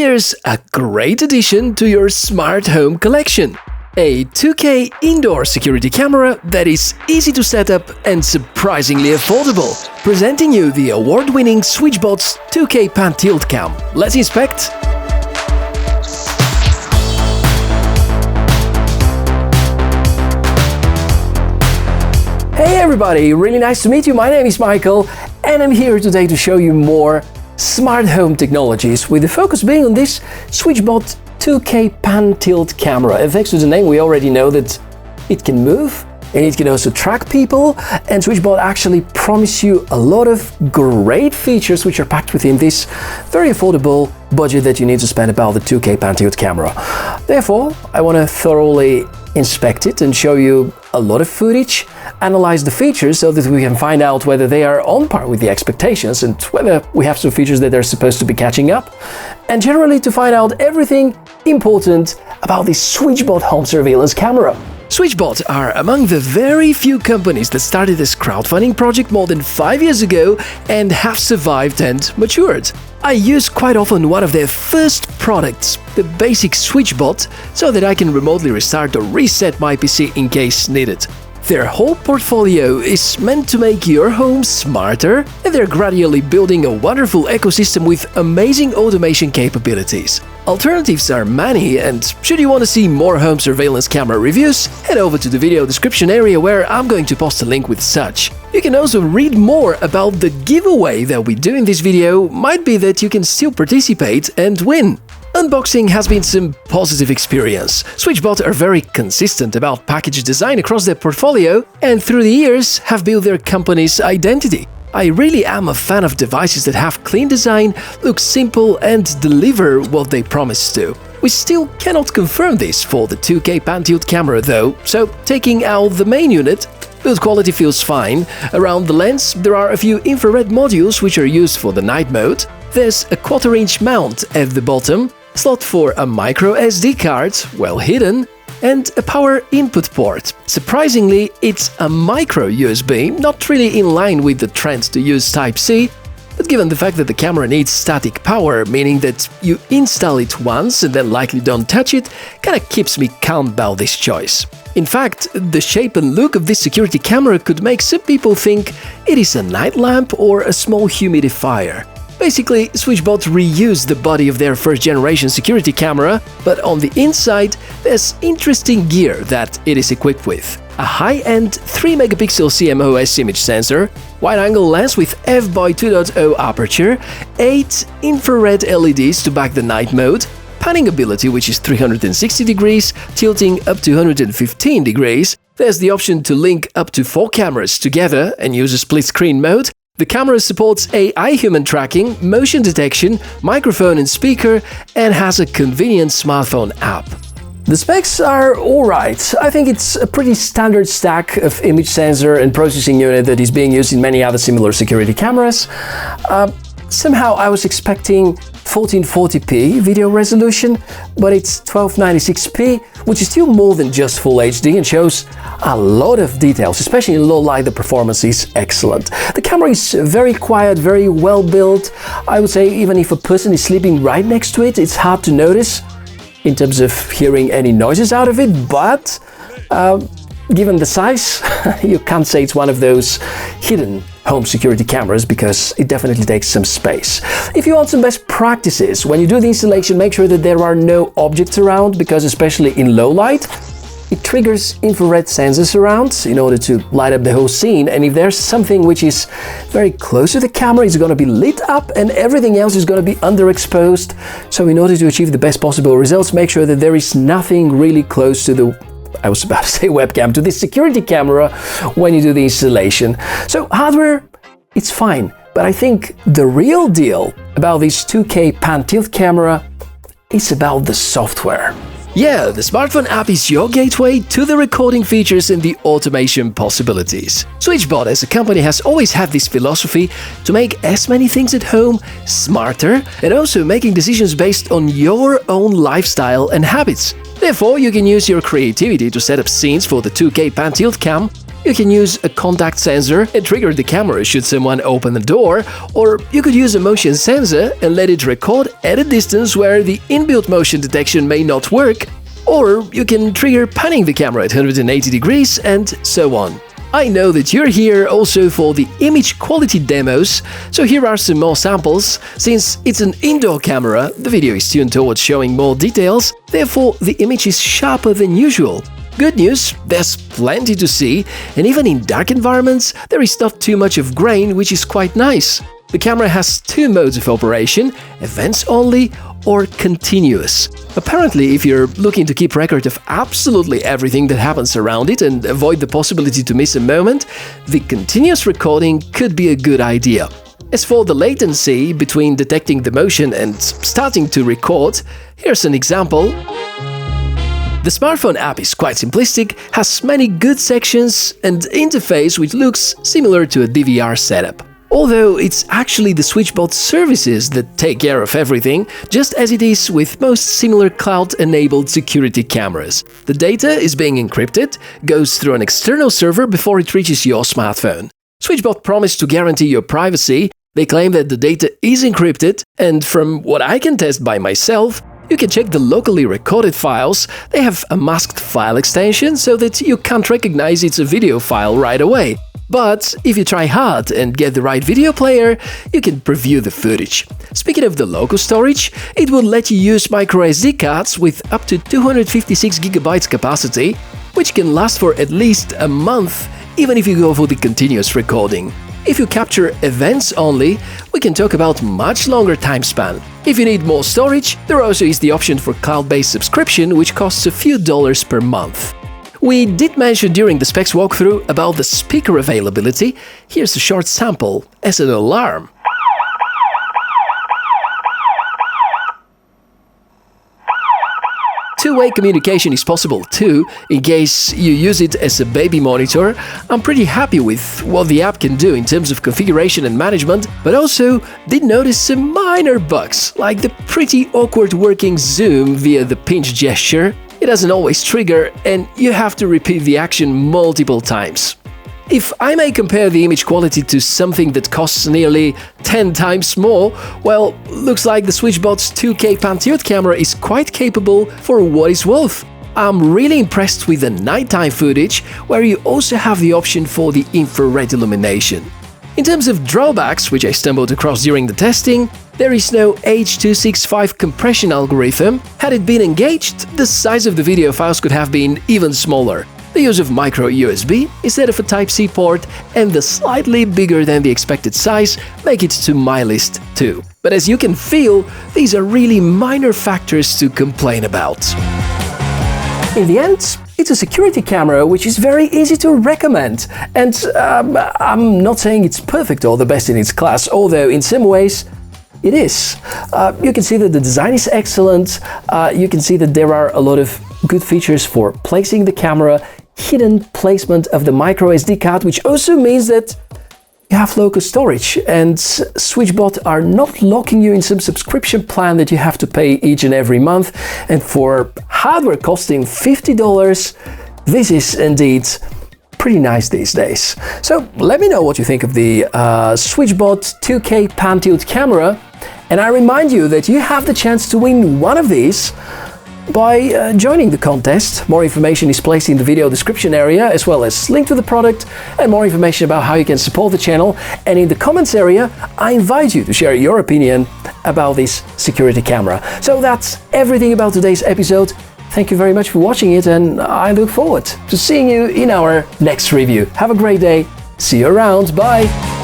Here's a great addition to your smart home collection. A 2K indoor security camera that is easy to set up and surprisingly affordable. Presenting you the award-winning SwitchBot's 2K Pan Tilt Cam. Let's inspect. Hey everybody, really nice to meet you. My name is Michael and I'm here today to show you more smart home technologies, with the focus being on this SwitchBot 2K Pan Tilt camera. And thanks to the name, we already know that it can move and it can also track people, and SwitchBot actually promise you a lot of great features which are packed within this very affordable budget that you need to spend about the 2K Pan Tilt camera. Therefore, I want to thoroughly inspect it and show you a lot of footage, analyze the features so that we can find out whether they are on par with the expectations and whether we have some features that they're supposed to be catching up, and generally to find out everything important about this SwitchBot home surveillance camera. SwitchBot are among the very few companies that started this crowdfunding project more than 5 years ago and have survived and matured. I use quite often one of their first products, the basic SwitchBot, so that I can remotely restart or reset my PC in case needed. Their whole portfolio is meant to make your home smarter, and they're gradually building a wonderful ecosystem with amazing automation capabilities. Alternatives are many, and should you want to see more home surveillance camera reviews, head over to the video description area where I'm going to post a link with such. You can also read more about the giveaway that we do in this video. Might be that you can still participate and win. Unboxing has been some positive experience. SwitchBot are very consistent about package design across their portfolio and through the years have built their company's identity. I really am a fan of devices that have clean design, look simple and deliver what they promise to. We still cannot confirm this for the 2K Pan Tilt camera though, so taking out the main unit, build quality feels fine. Around the lens there are a few infrared modules which are used for the night mode. There's a 1/4-inch mount at the bottom, slot for a micro SD card, well hidden, and a power input port. Surprisingly, it's a micro USB, not really in line with the trend to use Type-C, but given the fact that the camera needs static power, meaning that you install it once and then likely don't touch it, kinda keeps me calm about this choice. In fact, the shape and look of this security camera could make some people think it is a night lamp or a small humidifier. Basically, SwitchBot reused the body of their first-generation security camera, but on the inside there's interesting gear that it is equipped with. A high-end 3-megapixel CMOS image sensor, wide-angle lens with f/2.0 aperture, 8 infrared LEDs to back the night mode, panning ability which is 360 degrees, tilting up to 115 degrees. There's the option to link up to 4 cameras together and use a split-screen mode. The camera supports AI human tracking, motion detection, microphone and speaker, and has a convenient smartphone app. The specs are alright. I think it's a pretty standard stack of image sensor and processing unit that is being used in many other similar security cameras. Somehow I was expecting 1440p video resolution, but it's 1296p, which is still more than just Full HD and shows a lot of details, especially in low light. The performance is excellent. The camera is very quiet, very well built. I would say even if a person is sleeping right next to it, it's hard to notice in terms of hearing any noises out of it, but given the size, you can't say it's one of those hidden home security cameras because it definitely takes some space. If you want some best practices, when you do the installation, make sure that there are no objects around, because especially in low light, it triggers infrared sensors around in order to light up the whole scene, and if there's something which is very close to the camera, it's going to be lit up and everything else is going to be underexposed. So in order to achieve the best possible results, make sure that there is nothing really close to the, I was about to say webcam, to this security camera when you do the installation. So hardware, it's fine, but I think the real deal about this 2K Pan Tilt camera is about the software. Yeah, the smartphone app is your gateway to the recording features and the automation possibilities. SwitchBot as a company has always had this philosophy to make as many things at home smarter, and also making decisions based on your own lifestyle and habits. Therefore, you can use your creativity to set up scenes for the 2K Pan Tilt Cam, You can use a contact sensor and trigger the camera should someone open the door, or you could use a motion sensor and let it record at a distance where the inbuilt motion detection may not work, or you can trigger panning the camera at 180 degrees and so on. I know that you're here also for the image quality demos, so here are some more samples. Since it's an indoor camera, the video is tuned towards showing more details, therefore the image is sharper than usual. Good news, there's plenty to see, and even in dark environments, there is not too much of grain, which is quite nice. The camera has two modes of operation, events only or continuous. Apparently, if you're looking to keep record of absolutely everything that happens around it and avoid the possibility to miss a moment, the continuous recording could be a good idea. As for the latency between detecting the motion and starting to record, here's an example. The smartphone app is quite simplistic, has many good sections and interface which looks similar to a DVR setup. Although it's actually the SwitchBot services that take care of everything, just as it is with most similar cloud-enabled security cameras. The data is being encrypted, goes through an external server before it reaches your smartphone. SwitchBot promised to guarantee your privacy. They claim that the data is encrypted, and from what I can test by myself, you can check the locally recorded files. They have a masked file extension so that you can't recognize it's a video file right away. But if you try hard and get the right video player, you can preview the footage. Speaking of the local storage, it will let you use microSD cards with up to 256 GB capacity, which can last for at least a month, even if you go for the continuous recording. If you capture events only, we can talk about much longer time span. If you need more storage, there also is the option for cloud-based subscription, which costs a few dollars per month. We did mention during the specs walkthrough about the speaker availability. Here's a short sample as an alarm. Two-way communication is possible too, in case you use it as a baby monitor. I'm pretty happy with what the app can do in terms of configuration and management, but also did notice some minor bugs, like the pretty awkward working zoom via the pinch gesture. It doesn't always trigger, and you have to repeat the action multiple times. If I may compare the image quality to something that costs nearly 10 times more, well, looks like the SwitchBot's 2K pan-tilt camera is quite capable for what it's worth. I'm really impressed with the nighttime footage, where you also have the option for the infrared illumination. In terms of drawbacks, which I stumbled across during the testing, there is no H.265 compression algorithm. Had it been engaged, the size of the video files could have been even smaller. The use of micro USB instead of a Type-C port and the slightly bigger than the expected size make it to my list too. But as you can feel, these are really minor factors to complain about. In the end, it's a security camera which is very easy to recommend. And I'm not saying it's perfect or the best in its class, although in some ways it is. You can see that the design is excellent. You can see that there are a lot of good features for placing the camera, hidden placement of the micro SD card, which also means that you have local storage, and SwitchBot are not locking you in some subscription plan that you have to pay each and every month. And for hardware costing $50, this is indeed pretty nice these days. So let me know what you think of the SwitchBot 2K pan-tilt camera, and I remind you that you have the chance to win one of these by joining the contest. More information is placed in the video description area, as well as link to the product and more information about how you can support the channel. And in the comments area, I invite you to share your opinion about this security camera. So that's everything about today's episode. Thank you very much for watching it, and I look forward to seeing you in our next review. Have a great day. See you around. Bye.